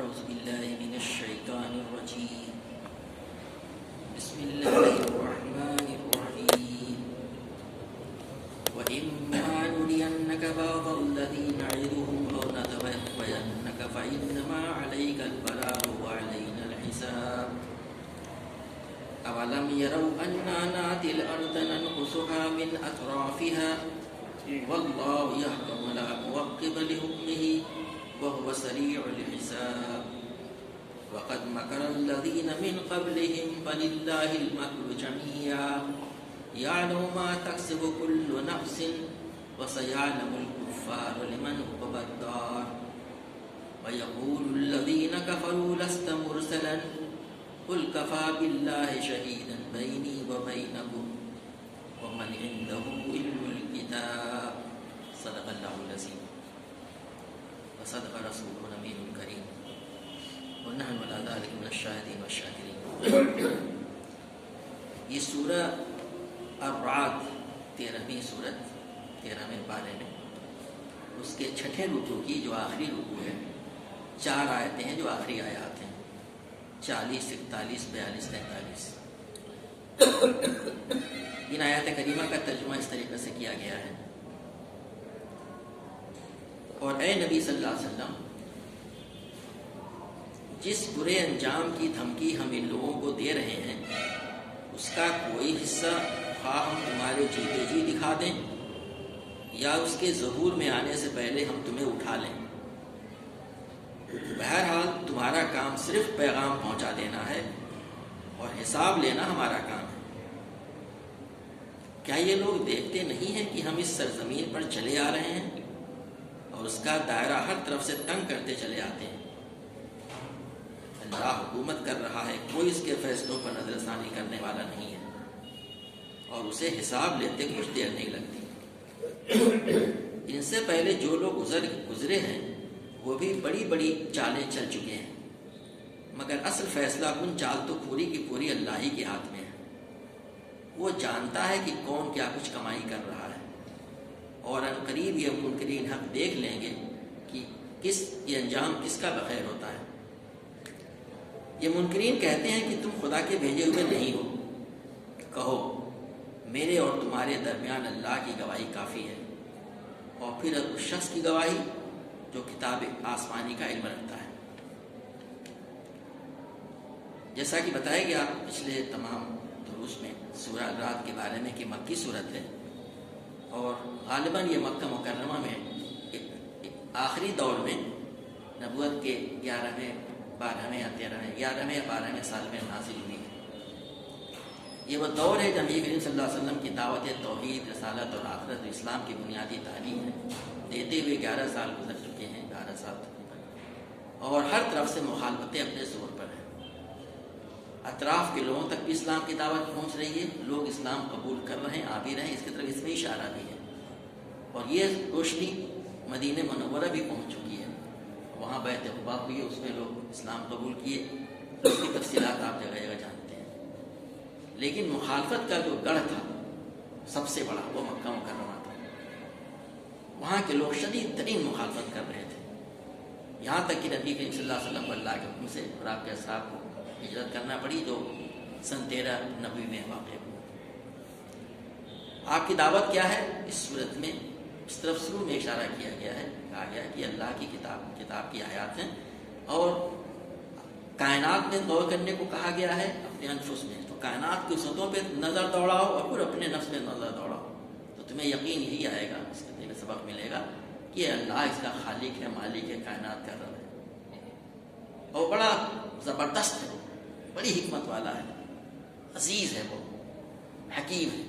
أعوذ بالله من الشيطان الرجيم بسم الله الرحمن الرحيم وإما نرينك بعض الذي نعدهم أو نتوفينك فإنما عليك البلاغ وعلينا الحساب أولم يروا أنا نأتي الأرض ننقصها من أطرافها والله يحكم لا موقب لحكمه وهو سريع الحساب وقد مكر الذين من قبلهم فلله المكر جميعا يعلم ما تكسب كل نفس وسيعلم الكفار لمن عقبى الدار ويقول الذين كفروا لست مرسلا قل كفى بالله شهيدا بيني وبينكم ومن عنده علم الكتاب صدق الله العظيم وصدق رسوله النبي الكريم ونحن على ذلك من الشاهدين والشاكرين. یہ سورہ الرعد 13ویں سورت 13ویں پارے میں اس کے چھٹے رکوع کی جو آخری رکوع ہے 4 آیتیں ہیں جو آخری آیات ہیں 40 41 42 43. ان آیات کریمہ کا ترجمہ اس طریقے سے کیا گیا ہے اور اے نبی صلی اللہ علیہ وسلم جس برے انجام کی دھمکی ہم ان لوگوں کو دے رہے ہیں اس کا کوئی حصہ خواہ ہم تمہارے جیتے جی دکھا دیں یا اس کے ظہور میں آنے سے پہلے ہم تمہیں اٹھا لیں. بہرحال تمہارا کام صرف پیغام پہنچا دینا ہے اور حساب لینا ہمارا کام ہے. کیا یہ لوگ دیکھتے نہیں ہیں کہ ہم اس سرزمین پر چلے آ رہے ہیں اور اس کا دائرہ ہر طرف سے تنگ کرتے چلے آتے ہیں. اللہ حکومت کر رہا ہے, کوئی اس کے فیصلوں پر نظر ثانی کرنے والا نہیں ہے اور اسے حساب لیتے کچھ دیر نہیں لگتی. ان سے پہلے جو لوگ گزرے ہیں وہ بھی بڑی بڑی چالیں چل چکے ہیں مگر اصل فیصلہ کن چال تو پوری کی پوری اللہ ہی کے ہاتھ میں ہے. وہ جانتا ہے کہ کون کیا کچھ کمائی کر رہا ہے اور ان قریب یہ منکرین حق دیکھ لیں گے کہ یہ انجام کس کا بخیر ہوتا ہے. یہ منکرین کہتے ہیں کہ تم خدا کے بھیجے ہوئے نہیں ہو. کہو میرے اور تمہارے درمیان اللہ کی گواہی کافی ہے اور پھر اس شخص کی گواہی جو کتاب آسمانی کا علم رکھتا ہے. جیسا کہ بتایا گیا پچھلے تمام دروس میں سورہ الرعد کے بارے میں کہ مکی صورت ہے اور غالباً یہ مکہ مکرمہ میں آخری دور میں نبوت کے 11ویں 12ویں یا 12ویں سال میں نازل ہوئی ہے. یہ وہ دور ہے جب نبی کریم صلی اللہ علیہ وسلم کی دعوت توحید رسالت اور آخرت اسلام کی بنیادی تعلیم ہے دیتے ہوئے 11 سال گزر چکے ہیں 11 سال تقریباً اور ہر طرف سے مخالفتیں اپنے زور پر ہیں. اطراف کے لوگوں تک بھی اسلام کی دعوت پہنچ رہی ہے, لوگ اسلام قبول کر رہے ہیں, آ بھی رہے ہیں, اس کی طرف اس میں اشارہ بھی ہے اور یہ روشنی مدینہ منورہ بھی پہنچ چکی ہے. وہاں بیعت قبا ہوئی ہے, اس میں لوگ اسلام قبول کیے, اس کی تفصیلات آپ جگہ جگہ جانتے ہیں. لیکن مخالفت کا جو گڑھ تھا سب سے بڑا وہ مکہ مکرمہ تھا. وہاں کے لوگ شدید ترین مخالفت کر رہے تھے یہاں تک کہ نبی کریم صلی اللہ علیہ وسلم کو اللہ کے حکم سے اور آپ کے اصحاب کو ہجرت کرنا پڑی جو سن 1390 میں واقع ہوا. آپ کی دعوت کیا ہے اس صورت میں اس طرف شروع میں اشارہ کیا گیا ہے, کہا گیا کہ اللہ کی کتاب کی آیات ہیں اور کائنات میں غور کرنے کو کہا گیا ہے اپنے انفس میں. تو کائنات کی سطحوں پہ نظر دوڑاؤ اور پھر اپنے نفس میں نظر دوڑاؤ تو تمہیں یقین یہی آئے گا, اس کے میں سبق ملے گا کہ اللہ اس کا خالق ہے, مالک ہے, کائنات کا رب ہے اور بڑا زبردست ہے, بڑی حکمت والا ہے, عزیز ہے, وہ حکیم ہے.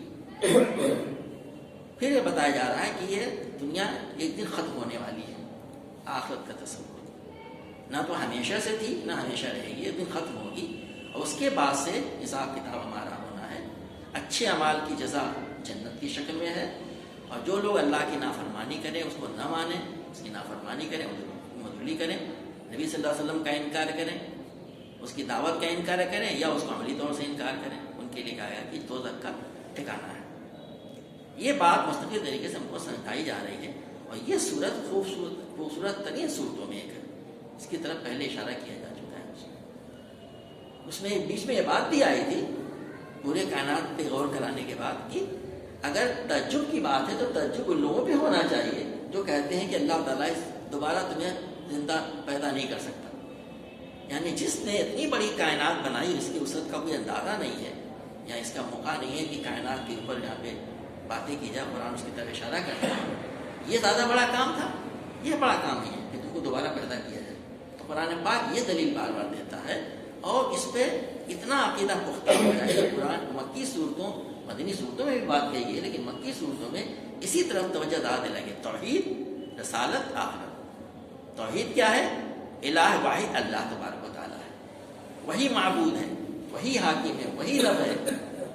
پھر یہ بتایا جا رہا ہے کہ یہ دنیا ایک دن ختم ہونے والی ہے. آخرت کا تصور نہ تو ہمیشہ سے تھی نہ ہمیشہ رہے گی, ایک دن ختم ہوگی اور اس کے بعد سے حساب کتاب ہمارا ہونا ہے. اچھے اعمال کی جزا جنت کی شکل میں ہے اور جو لوگ اللہ کی نافرمانی کریں اس کو نہ مانیں, اس کی نافرمانی کریں, مدھولی کریں, نبی صلی اللہ علیہ وسلم کا انکار کریں, اس کی دعوت کا انکار کریں یا اس کو عملی طور سے انکار کریں, ان کے لیے کہا گیا کہ دوزخ کا ٹھکانہ ہے. یہ بات مستقل طریقے سے ہم کو سمجھائی جا رہی ہے اور یہ صورت خوبصورت ترین صورتوں میں ایک ہے اس کی طرف پہلے اشارہ کیا جا چکا ہے. اس میں بیچ میں یہ بات بھی آئی تھی پورے کائنات پہ غور کرانے کے بعد کہ اگر تعجب کی بات ہے تو تعجب ان لوگوں پہ ہونا چاہیے جو کہتے ہیں کہ اللہ تعالیٰ دوبارہ تمہیں زندہ پیدا نہیں کر سکتا. یعنی جس نے اتنی بڑی کائنات بنائی اس کی وسعت کا کوئی اندازہ نہیں ہے یا اس کا موقع نہیں ہے کہ کائنات کے اوپر یہاں پہ باتیں کی جائے. قرآن اس کی طرف اشارہ کرتا ہے. یہ زیادہ بڑا کام تھا, یہ بڑا کام نہیں ہے کہ تم کو دوبارہ پیدا کیا جائے. تو قرآن پاک یہ دلیل بار بار دیتا ہے اور اس پہ اتنا عقیدہ پختہ ہو جائے کہ قرآن مکی صورتوں مدنی صورتوں میں بھی بات کہی ہے لیکن مکی صورتوں میں اسی طرف توجہ دے لگے. توحید, رسالت, آخرت. توحید کیا ہے؟ الہ واحد اللہ تبارک و تعالیٰ ہے, وہی معبود ہے, وہی حاکم ہے, وہی رب ہے.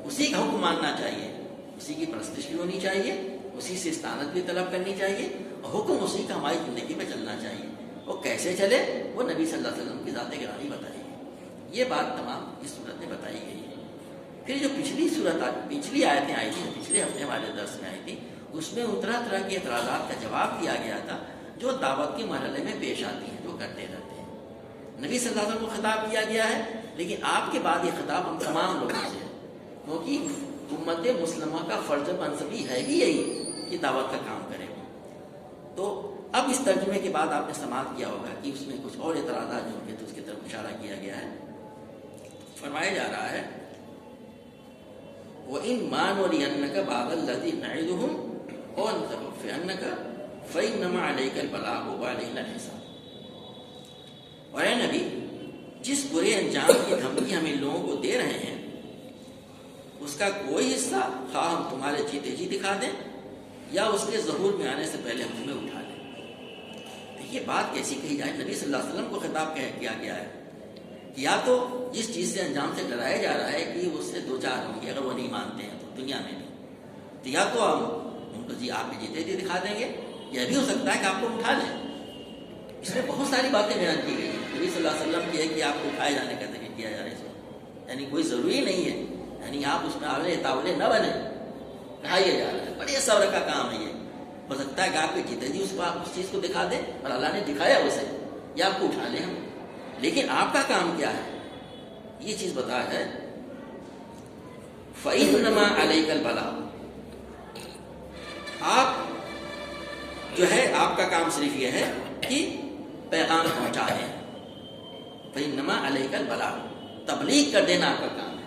اسی کا حکم ماننا چاہیے, اسی کی پرستش بھی ہونی چاہیے, اسی سے استعانت بھی طلب کرنی چاہیے اور حکم اسی کا ہماری زندگی میں چلنا چاہیے. وہ کیسے چلے وہ نبی صلی اللہ علیہ وسلم کی ذات گرامی بتائی گئی. یہ بات تمام اس صورت میں بتائی گئی ہے. پھر جو پچھلی آیتیں آئی تھیں, پچھلے ہفتے ہمارے درس میں آئی تھی, اس میں ان طرح طرح کے اعتراضات کا جواب دیا گیا تھا جو دعوت کے مرحلے میں پیش آتی ہیں, جو کرتے رہتے ہیں. نبی صلی اللہ علیہ وسلم کو خطاب کیا گیا ہے لیکن آپ کے بعد یہ خطاب ہم تمام لوگوں سے ہے کیونکہ امت مسلمہ کا فرض منصبی ہے ہی یہی کہ دعوت کا کام کرے. تو اب اس ترجمے کے بعد آپ نے سماعت کیا ہوگا کہ اس میں کچھ اور اعتراضات جو ہیں تو اس کی طرف اشارہ کیا گیا ہے. فرمایا جا رہا ہے وَإِن مَانُوا لِأَنَّكَ بَعْضَ الَّذِي نَعِدُهُمْ أَوْ نَتَوَفِّيَنَّكَ فَإِنَّمَا عَلَيْكَ الْبَلَاغُ وَعَلَيْنَا الْحِسَابُ. اور اے نبی, جس برے انجام کی دھمکی ہم ان لوگوں کو دے رہے ہیں اس کا کوئی حصہ خواہ ہم تمہارے جیتے جی دکھا دیں یا اس کے ظہور میں آنے سے پہلے ہم تمہیں اٹھا لیں. یہ بات کیسی کہی جائے؟ نبی صلی اللہ علیہ وسلم کو خطاب کیا گیا ہے کہ یا تو جس چیز سے انجام سے ڈرایا جا رہا ہے کہ اس سے دو چار ہوں گے اگر وہ نہیں مانتے ہیں تو دنیا میں بھی, تو یا تو ہم ان کو آپ کے جیتے جی دکھا دیں گے, یہ بھی ہو سکتا ہے کہ آپ کو اٹھا لیں. اس میں بہت ساری باتیں بیان کی گئی ہیں. نبی صلی اللہ علیہ وسلم کی ہے کہ آپ کو اٹھائے جانے کا ذکر کیا جا رہا ہے اس وقت, یعنی کوئی ضروری نہیں ہے, یعنی آپ اس میں آولے تاولے نہ بنے, کہا یہ جا رہا ہے. بڑے صبر کا کام ہے. یہ ہو سکتا ہے کہ آپ کے جیتے جی اس چیز کو دکھا دیں اور اللہ نے دکھایا اسے, یا آپ کو اٹھا لیں ہم. لیکن آپ کا کام کیا ہے یہ چیز بتا ہے. فَإِنَّمَا عَلَيْكَ الْبَلَاغُ, آپ جو ہے آپ کا کام صرف یہ ہے کہ پیغام پہنچا دیں. فَإِنَّمَا عَلَيْكَ الْبَلَاغُ, تبلیغ کر دینا آپ کا کام ہے.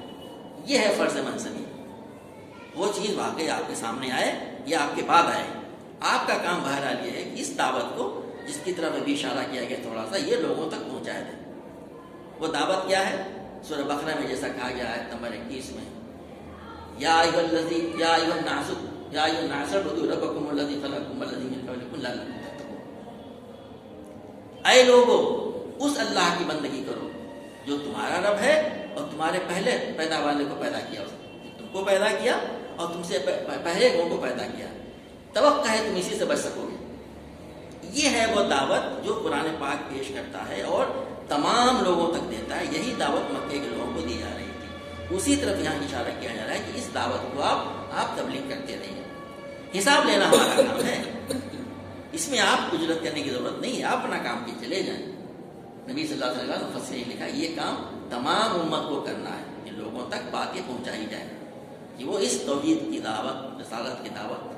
یہ ہے فرض منصبی. وہ چیز واقعی آپ کے سامنے آئے یا آپ کے بعد آئے, آپ کا کام بہرحال یہ ہے کہ اس دعوت کو جس کی طرف ابھی اشارہ کیا گیا تھوڑا سا, یہ لوگوں تک پہنچایا دیں. وہ دعوت کیا ہے؟ سورہ بقرہ میں جیسا کہا گیا ہے نمبر 21 میں, یا ایھا الناس اعبدوا ربکم الذی خلقکم والذین من قبلکم لعلکم تتقون. اے لوگو, اس اللہ کی بندگی کرو جو تمہارا رب ہے اور تمہارے پہلے پیدا والے کو پیدا کیا, تم کو پیدا کیا اور تم سے پہلے لوگوں کو پیدا کیا. توقع ہے تم اسی سے بچ سکو گے. یہ ہے وہ دعوت جو قرآن پاک پیش کرتا ہے اور تمام لوگوں تک دیتا ہے. یہی دعوت مکے کے لوگوں کو دی جا رہی تھی. اسی طرف یہاں اشارہ کیا جا رہا ہے کہ اس دعوت کو آپ تبلیغ کرتے رہیے. حساب لینا ہمارا کام ہے, اس میں آپ اجرت کرنے کی ضرورت نہیں ہے, آپ اپنا کام کی چلے جائیں. نبی صلی اللہ علیہ وسلم نے لکھا یہ کام تمام امت کو کرنا ہے, ان لوگوں تک باتیں پہنچائی جائیں کہ وہ اس توحید کی دعوت, رسالت کی دعوت,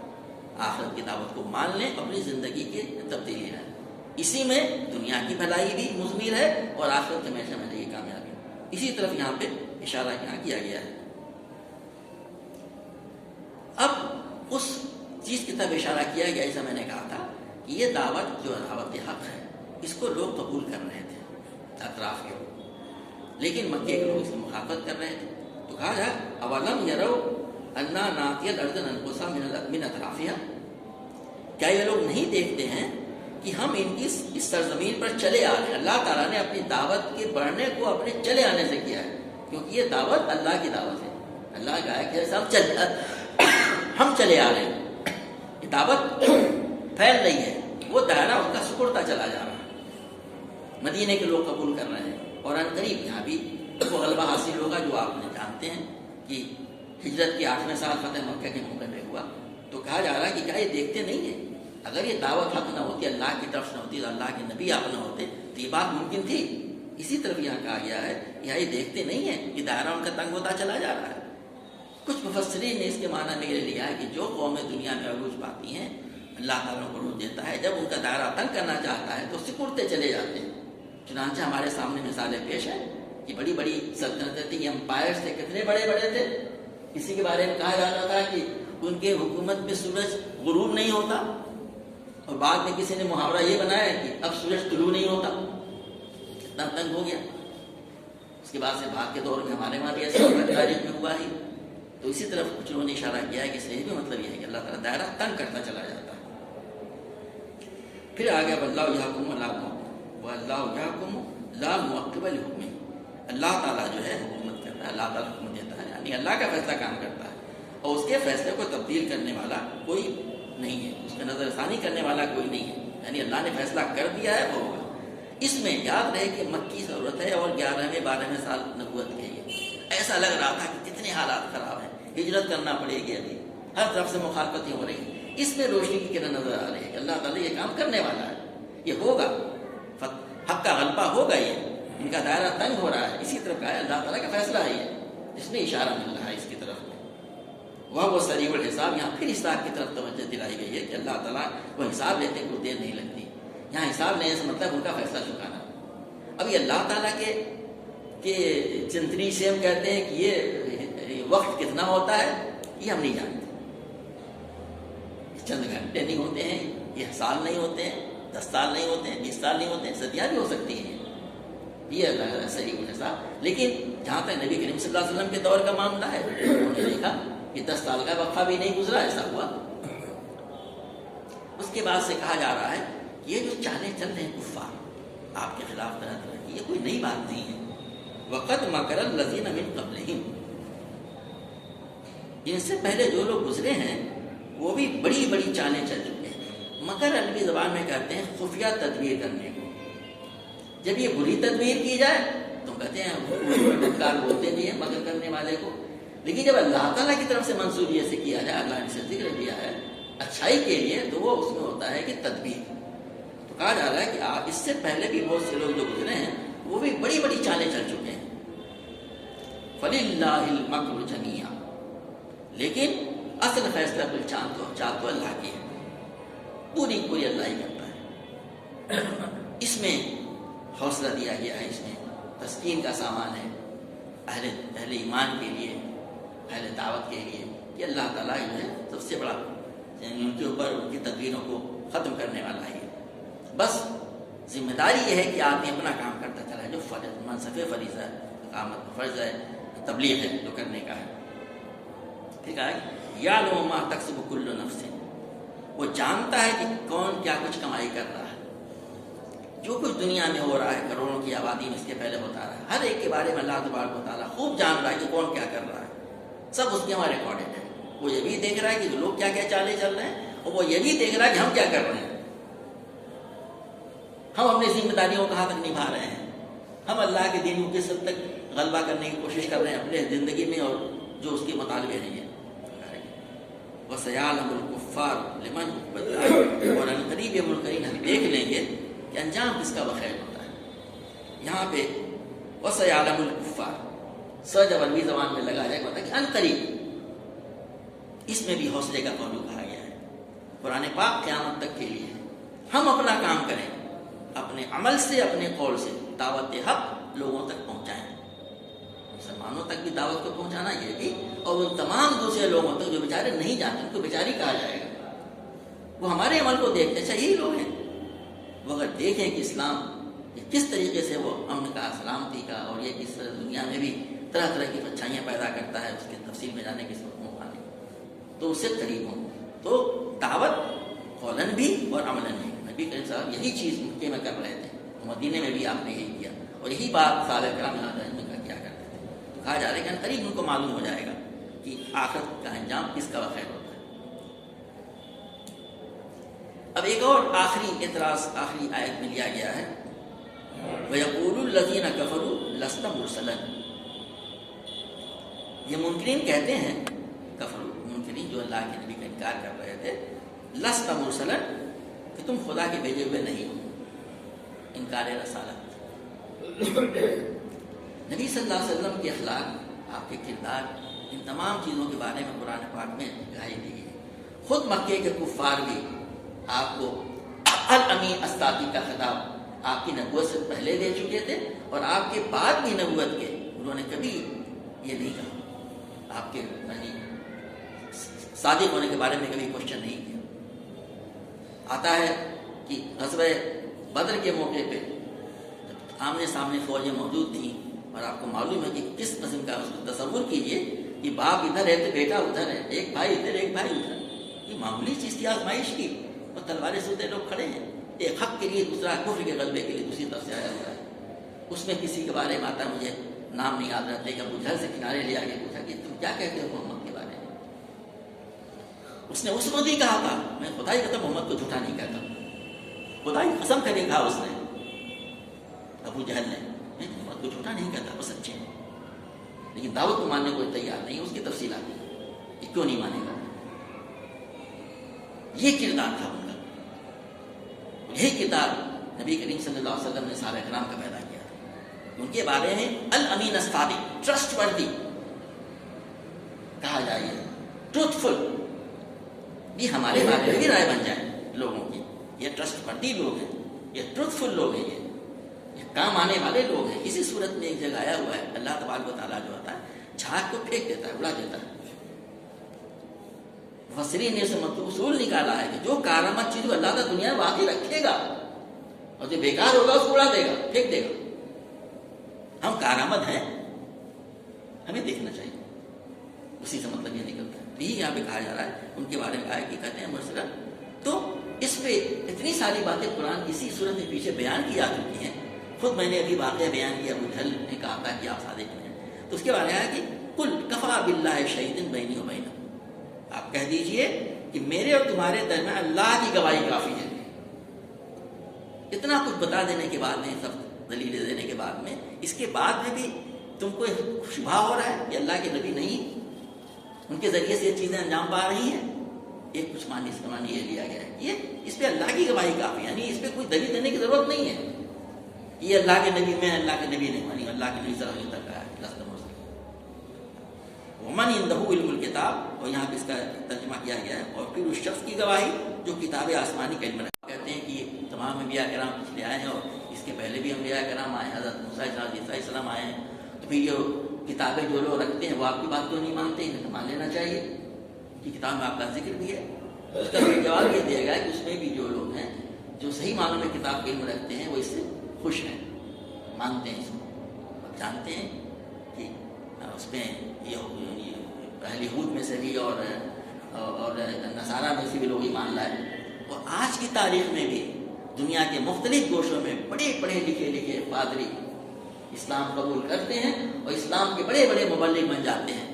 آخرت کی دعوت کو مان لیں, اپنی زندگی کی تبدیلی ہے. اسی میں دنیا کی بھلائی بھی مضمر ہے اور آخرت ہمیشہ ملے گی کامیابی. اسی طرف یہاں پہ اشارہ یہاں کیا گیا ہے. اب اس چیز کی طرف اشارہ کیا گیا جیسا میں نے کہا تھا کہ یہ دعوت جو دعوت حق ہے اس کو لوگ قبول کر رہے تھے اطراف کے لوگ, لیکن مکے کے لوگ اس میں مخالفت کر رہے تھے. تو کہا جائے اولم یرو انا ناتی الارض ننقصها من اطرافها, کیا یہ لوگ نہیں دیکھتے ہیں کہ ہم ان کی اس سرزمین پر چلے آ رہے ہیں. اللہ تعالیٰ نے اپنی دعوت کے بڑھنے کو اپنے چلے آنے سے کیا ہے, کیونکہ یہ دعوت اللہ کی دعوت ہے. اللہ کا ہے کہ ہم چلے آ رہے ہیں, یہ دعوت پھیل رہی ہے, وہ دائرہ ان کا سکڑتا چلا جا رہا ہے. مدینے کے لوگ قبول کر رہے ہیں اور عنقریب یہاں بھی وہ غلبہ حاصل ہوگا جو آپ نے جانتے ہیں کہ ہجرت کے 8ویں سال فتح مکہ کے موقع پہ ہوا. تو کہا جا رہا ہے کہ کیا یہ دیکھتے نہیں ہیں, اگر یہ دعوت حق نہ ہوتی, اللہ کی طرف سے نہ ہوتی, اللہ کے نبی آپ نہ ہوتے, تو یہ بات ممکن تھی. اسی طرف یہاں کہا گیا ہے یہاں یہ دیکھتے نہیں ہیں کہ دائرہ ان کا تنگ ہوتا چلا جا رہا ہے. کچھ مفسرین نے اس کے معنی میں یہ لیا ہے کہ جو قومیں دنیا میں عروج پاتی ہیں اللہ تعالیٰ کو عروج دیتا ہے, جب ان کا دائرہ تنگ کرنا چاہتا ہے تو سکڑتے چلے جاتے ہیں. چنانچہ ہمارے سامنے مثالیں پیش ہیں کہ بڑی بڑی سلطنتیں تھیں, امپائرز تھے, کتنے بڑے بڑے تھے. کسی کے بارے میں کہا جاتا تھا کہ ان کے حکومت میں سورج غروب نہیں ہوتا, اور بعد میں کسی نے محاورہ یہ بنایا کہ اب سورج طلوع نہیں ہوتا. اتنا تنگ ہو گیا. اس کے بعد سے بعد کے دور میں ہمارے وہاں بھی ایسا تاریخ میں ہوا ہی. تو اسی طرف کچھ لوگوں نے اشارہ کیا ہے کہ صحیح بھی مطلب یہ ہے کہ اللہ تعالیٰ دائرہ تنگ کرتا چلا جاتا ہے. پھر آگے واللہ یحکم لا معقب لحکمہ, اللہ تعالیٰ جو ہے حکومت کرتا ہے, اللہ تعالیٰ حکم دیتا ہے, یعنی اللہ کا فیصلہ کام کرتا ہے, اور اس کے فیصلے کو تبدیل کرنے والا کوئی نہیں ہے, اس میں نظر ثانی کرنے والا کوئی نہیں ہے. یعنی اللہ نے فیصلہ کر دیا ہے وہ ہوگا. اس میں یاد رہے کہ مکی ضرورت ہے اور 11ویں 12ویں سال نبوت کے لیے. ایسا لگ رہا تھا کہ کتنے حالات خراب ہیں, ہجرت کرنا پڑے گی, ابھی ہر طرف سے مخالفتیں ہو رہی ہیں. اس میں روشنی کی کرن نظر آ رہی ہے کہ اللہ تعالیٰ یہ کام کرنے والا ہے, یہ ہوگا, حق کا غلبہ ہوگا. یہ ان کا دائرہ تنگ ہو رہا ہے, اسی طرف کا ہے اللہ تعالیٰ کا فیصلہ ہے یہ, جس میں اشارہ مل رہا ہے اس کی طرف میں. وہ سریع الحساب, یہاں پھر حساب کی طرف توجہ دلائی گئی ہے کہ اللہ تعالیٰ وہ حساب لیتے کوئی دیر نہیں لگتی. یہاں حساب لینے سے مطلب ان کا فیصلہ چکانا. اب یہ اللہ تعالیٰ کے چندری سے ہم کہتے ہیں کہ یہ وقت کتنا ہوتا ہے یہ ہم نہیں جانتے. چند گھنٹے نہیں ہوتے ہیں, یہ سال نہیں ہوتے ہیں, 10 سال نہیں ہوتے ہیں, 20 سال نہیں ہوتے ہیں, صدیاں بھی ہو سکتی ہیں. یہ اللہ صحیح الحساب. لیکن جہاں تک نبی کریم صلی اللہ علیہ وسلم کے دور کا معاملہ ہے, انہوں نے دیکھا کہ 10 سال کا وقفہ بھی نہیں گزرا, ایسا ہوا. اس کے بعد سے کہا جا رہا ہے کہ یہ جو چالیں چل رہے ہیں کفار آپ کے خلاف طرح طرح کی, یہ کوئی نئی بات نہیں ہے. وقت مکر الذین من قبلہم, ان سے پہلے جو لوگ گزرے ہیں وہ بھی بڑی بڑی چالیں چل چکے ہیں. مکر عربی زبان میں کہتے ہیں خفیہ تدبیر کرنے کو. جب یہ بری تدبیر کی جائے تو کہتے ہیں بدکار بولتے بھی ہیں مکر کرنے والے کو, لیکن جب اللہ تعالیٰ کی طرف سے منصوبیت سے کیا جائے, اللہ نے اسے ذکر دیا ہے اچھائی کے لیے, تو وہ اس میں ہوتا ہے کہ تدبیر. تو کہا جا رہا ہے کہ آپ اس سے پہلے بھی بہت سے لوگ جو گزرے ہیں وہ بھی بڑی بڑی چالیں چل چکے ہیں. فَلِلَّهِ الْمَكْرُ جَمِيعًا, لیکن اصل فیصلہ کل چاہ تو اللہ کی ہے, پوری پوری اللہ ہی کرتا ہے. اس میں حوصلہ دیا گیا ہے, اس میں تسکین کا سامان ہے اہل ایمان کے لیے, اہل دعوت کے لیے, کہ اللہ تعالیٰ جو ہے سب سے بڑا, یعنی ان کے اوپر ان کی تدبیروں کو ختم کرنے والا ہے. بس ذمہ داری یہ ہے کہ آدمی اپنا کام کرتا چلا ہے, جو فرض منصف فریضہ ہے, اقامت فرض ہے, تبلیغ ہے جو کرنے کا ہے. ٹھیک ہے, یعلم ما تکسب کل نفس, وہ جانتا ہے کہ کون کیا کچھ کمائی کر رہا ہے. جو کچھ دنیا میں ہو رہا ہے, کروڑوں کی آبادی میں اس کے پہلے ہوتا رہا ہے, ہر ایک کے بارے میں اللہ تبارک و تعالیٰ خوب جان رہا ہے کہ کون کیا کر رہا ہے. سب اس کے وہاں ریکارڈڈ ہے. وہ یہ بھی دیکھ رہا ہے کہ لوگ کیا کیا چالیں چل رہے ہیں, اور وہ یہ بھی دیکھ رہا ہے کہ ہم کیا کر رہے ہیں. ہم اپنی ذمہ داریوں کو کہاں تک نبھا رہے ہیں, ہم اللہ کے دین کو کس حد تک غلبہ کرنے کی کوشش کر رہے ہیں اپنے زندگی میں, اور جو اس کے مطالبے ہیں یہ. وَسَيَعْلَمُ الْكُفَّارُ لِمَنْ عُقْبَى, اور عنقریب یہ منکرین ہم دیکھ لیں گے کہ انجام کس کا بخیر ہوتا ہے. یہاں پہ وَسَيَعْلَمُ الْكُفَّارُ س جب عربی زبان میں لگا جائے گا کہ عنقریب, اس میں بھی حوصلے کا پہلو کہا گیا ہے. قرآن پاک قیامت تک کے لیے ہے. ہم اپنا کام کریں, اپنے عمل سے, اپنے قول سے دعوت حق لوگوں تک پہنچائیں. مسلمانوں تک بھی دعوت کو پہنچانا یہ بھی, اور ان تمام دوسرے لوگوں تک جو بیچارے نہیں جانتے ان کو بیچاری کہا جائے گا. وہ ہمارے عمل کو دیکھتے, اچھا یہی لوگ ہیں. وہ اگر دیکھیں کہ اسلام کس طریقے سے وہ امن کا, سلامتی کا, اور یہ کس دنیا میں بھی طرح طرح کی اچھائیاں پیدا کرتا ہے, اس کی تفصیل میں جانے کی موقع نہیں, تو اس سے قریب ہوں. تو دعوت قولاً بھی اور عملاً بھی. نبی کریم صاحب یہی چیز مکے میں کر رہے تھے, مدینے میں بھی آپ نے یہی کیا, اور یہی بات صحابہ کرام میں کیا کرتے تھے. تو کہا جا رہا ہے کہ قریب ان کو معلوم ہو جائے گا کہ آخرت کا انجام کس کا بخیر ہوتا ہے. اب ایک اور آخری اعتراض آخری آیت میں لیا گیا ہے, وَيَقُولُ الَّذِينَ كَفَرُوا لَسْتَ مُرْسَلًا. یہ منکرین کہتے ہیں, منکرین جو اللہ کے نبی کا انکار کر رہے تھے, لَسْتَ مُرْسَلًا, کہ تم خدا کے بھیجے ہوئے نہیں ہو. انکار رسالت. نبی صلی اللہ علیہ وسلم کے اخلاق، آپ کے کردار، ان تمام چیزوں کے بارے میں قرآن پاک میں گواہی دی ہے. خود مکے کے کفار بھی آپ کو الامین الصادق کا خطاب آپ کی نبوت سے پہلے دے چکے تھے، اور آپ کے بعد بھی نبوت کے انہوں نے کبھی یہ نہیں کہا، آپ کے یعنی صادق ہونے کے بارے میں کبھی کوشچن نہیں کیا. آتا ہے کہ غزوہ بدر کے موقع پہ جب آمنے سامنے فوجیں موجود تھیں، اور آپ کو معلوم ہے کہ کس قسم کا، اس کو تصور کیجئے کہ باپ ادھر ہے تو بیٹا ادھر ہے، ایک بھائی ادھر ایک بھائی ادھر، یہ معمولی چیز تھی آزمائش کی، اور تلواریں سوتے لوگ کھڑے ہیں، ایک حق کے لیے دوسرا کفر کے غلبے کے لیے دوسری طرف سے آیا ہوا ہے. اس میں کسی کے بارے میں آتا، مجھے نام نہیں یاد رہتے کہ ابو جہل سے کنارے لے آگے پوچھا کہ تم کیا کہتے ہو محمد کے بارے میں. اس نے اس وقت ہی کہا تھا، میں خدا ہی قسم محمد کو جھوٹا نہیں کہتا، خدا ہی قسم کر کے کہا اس نے، ابو جہل نے، میں محمد کو جھوٹا نہیں کہتا، وہ سچے ہیں. لیکن دعوت کو ماننے کو تیار نہیں. اس کی تفصیلات یہ کیوں نہیں مانے گا. یہ کردار تھا ان کا. یہی کردار نبی کریم صلی اللہ علیہ وسلم نے صحابہ کرام کا پیدا کیا تھا. ان کے بارے میں الامین الصادق، ٹرسٹ وردی کہا جائے، ٹروتھ فل. یہ ہمارے بارے میں بھی رائے بن جائے لوگوں کی، یہ ٹرسٹ وردی لوگ ہیں، یہ ٹروتھ فل لوگ ہیں، یہ کام آنے والے لوگ ہیں. اسی صورت میں ایک جگہ آیا ہوا ہے، اللہ تبارک و تعالیٰ جو ہوتا ہے جھاگ کو پھینک دیتا ہے، اڑا دیتا ہے. مفسرین نے اسے مطلب اصول نکالا ہے کہ جو کارآمد چیز کو اللہ تعالیٰ دنیا میں باقی رکھے گا، اور جو بیکار ہوگا اس کو اڑا دے گا، پھینک دے گا. ہم کارآمد ہیں، ہمیں دیکھنا چاہیے. اسی سے مطلب یہ نکلتا ہے. یہی یہاں پہ کہا جا رہا ہے ان کے بارے میں، آئے کہ کہتے ہیں مرسلہ. تو اس پہ اتنی ساری باتیں قرآن کسی صورت میں پیچھے بیان کی جا چکی ہیں. خود میں نے ابھی واقعہ بیان کیا، ابو جہل نے کہا تھا کہ آپ صادق ہیں، تو اس کے بارے میں آیا کہ قل کفا باللہ شہیدا بینی و بینکم، آپ کہہ دیجئے کہ میرے اور تمہارے درمیان اللہ کی گواہی کافی ہے. اتنا کچھ بتا دینے کے بعد میں، سب دلیلیں دینے کے بعد میں، اس کے بعد میں بھی تم کو شبہ ہو رہا ہے کہ اللہ کے نبی نہیں، ان کے ذریعے سے یہ چیزیں انجام پا رہی ہیں. ایک کچھ معنی اس کا معنی یہ لیا گیا ہے، یہ اس پہ اللہ کی گواہی کافی ہے، یعنی اس پہ کوئی دلیل دینے کی ضرورت نہیں ہے. یہ اللہ کے نبی، میں اللہ کے نبی نہیں مانی، اللہ کے نبی صلی اللہ علیہ وسلم کا ہے ومن عنده علم الکتاب، اور یہاں پہ اس کا ترجمہ کیا گیا ہے. اور پھر اس شخص کی گواہی جو کتاب آسمانی کا علم رکھتا. کہتے ہیں کہ یہ تمام انبیاء کرام پچھلے آئے ہیں، اور اس کے پہلے بھی انبیاء کرام آئے ہیں، حضرت موسیٰ علیہ السلام آئے ہیں. تو پھر یہ کتابیں جو لوگ رکھتے ہیں وہ آپ کی بات کیوں نہیں مانتے؟ انہیں تو مان لینا چاہیے کہ کتاب میں آپ کا ذکر بھی ہے. اس کا جواب یہ دیا گیا کہ اس میں بھی جو لوگ ہیں جو صحیح معنوں میں کتاب کے علم رکھتے ہیں وہ اس سے خوش ہیں، مانتے ہیں اس کو، جانتے ہیں کہ اس میں یہ اہل یہود میں سے بھی اور نصارہ میں سے بھی لوگ ایمان لائے. اور آج کی تاریخ میں بھی دنیا کے مختلف گوشوں میں بڑے پڑھے لکھے پادری اسلام قبول کرتے ہیں، اور اسلام کے بڑے بڑے مبلغ بن جاتے ہیں.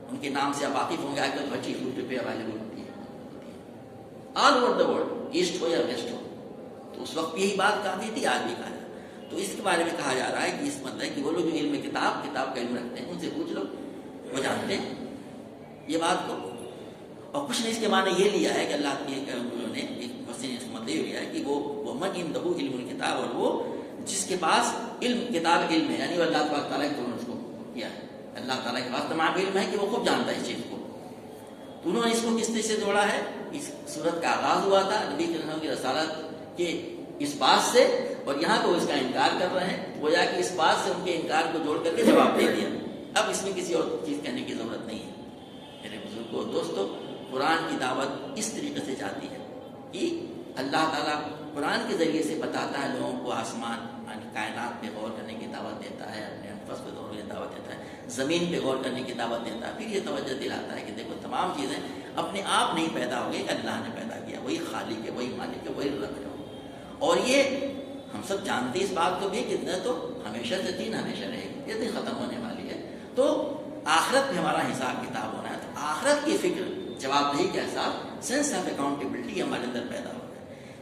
ان کے نام سے آپ واقف ہوں گے، آج کل ہر چیز یوٹیوب پہ اویلیبل ہوتی ہے all over the world, east ہو یا ویسٹ ہو. تو اس وقت یہی بات کافی تھی، آج بھی کہا. تو اس کے بارے میں کہا جا رہا ہے کہ اس مطلب ہے کہ وہ لوگ جو علم کتاب کا علم رکھتے ہیں ان سے پوچھ لو، وہ جانتے ہیں یہ بات کو. اور کچھ نے اس کے معنی یہ لیا ہے کہ اللہ نے مطلب یہ لیا ہے کہ وہ من عنده علم الکتاب، اور وہ جس کے پاس کتاب علم ہے، یعنی وہ اللہ تعالیٰ کی اس کو کیا ہے، اللہ تعالیٰ کے پاس تمام علم ہے کہ وہ خوب جانتا ہے اس چیز کو. تو انہوں نے اس کو کس طرح سے جوڑا ہے؟ اس صورت کا آغاز ہوا تھا نبی صلی اللہ علیہ وسلم کی رسالت کے اس بات سے، اور یہاں پہ وہ اس کا انکار کر رہے ہیں. گویا کہ اس بات سے ان کے انکار کو جوڑ کر کے جواب دے دیا. اب اس میں کسی اور چیز کہنے کی ضرورت نہیں ہے. میرے بزرگوں دوستو، قرآن کی دعوت اس طریقے سے جاتی ہے کہ اللہ تعالیٰ قرآن کے ذریعے سے بتاتا ہے لوگوں کو، آسمان کائنات پہ غور کرنے کی دعوت دیتا ہے، اپنے انفس پہ غور کرنے کی دعوت دیتا ہے، زمین پہ غور کرنے کی دعوت دیتا ہے. پھر یہ توجہ دلاتا ہے کہ دیکھو تمام چیزیں اپنے آپ نہیں پیدا ہو گئی، اللہ نے پیدا کیا، وہی خالق ہے، وہی مالک ہے، وہی رب ہے. اور یہ ہم سب جانتے ہیں اس بات کو بھی کہ نہ تو ہمیشہ سے دین ہمیشہ رہے گی، یہ دن ختم ہونے والی ہے. تو آخرت میں ہمارا حساب کتاب ہونا ہے. تو آخرت کی فکر، جواب دہی کا احساس، سینس آف اکاؤنٹیبلٹی ہمارے اندر پیدا ہو.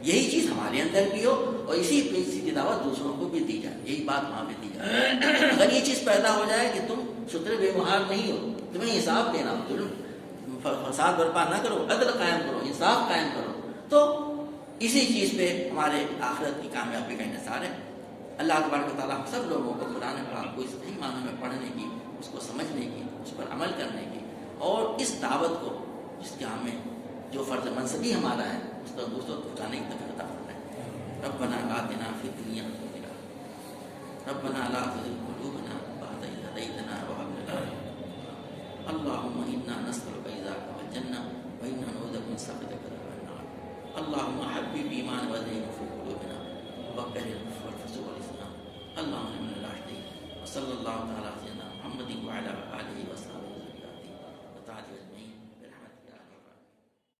یہی چیز ہمارے اندر بھی ہو، اور اسی کی دعوت دوسروں کو بھی دی جائے. یہی بات وہاں پہ دی جائے. اگر یہ چیز پیدا ہو جائے کہ تم سترے بے مہار نہیں ہو، تمہیں حساب دینا ہو، تم فساد برپا نہ کرو، عدل قائم کرو، انصاف قائم کرو، تو اسی چیز پہ ہمارے آخرت کی کامیابی کا انحصار ہے۔ اللہ تبارک و تعالیٰ ہم سب لوگوں کو قرآن پاک کو اس صحیح معنوں میں پڑھنے کی، اس کو سمجھنے کی، اس پر عمل کرنے کی، اور اس دعوت کو جس کے ہمیں جو فرض منصبی ہمارا ہے اس پر دوسروں کو پہنچانے کی توفیق عطا فرمائے۔ ربنا آتنا فی الدنیا حسنہ ربنا لا تزغ قلوبنا بعد إذ هديتنا وهب لنا اللهم إنا نسألك رضاك والجنة وإنا نعوذ بك من سخطك والنار اللهم حبب الإيمان وزينه في قلوبنا وكره الكفر والفسوق والعصيان اللهم من الراشدين وصلى الله تعالى على سيدنا محمد وعلى آله وصحبه وذريته وتابعين أجمعين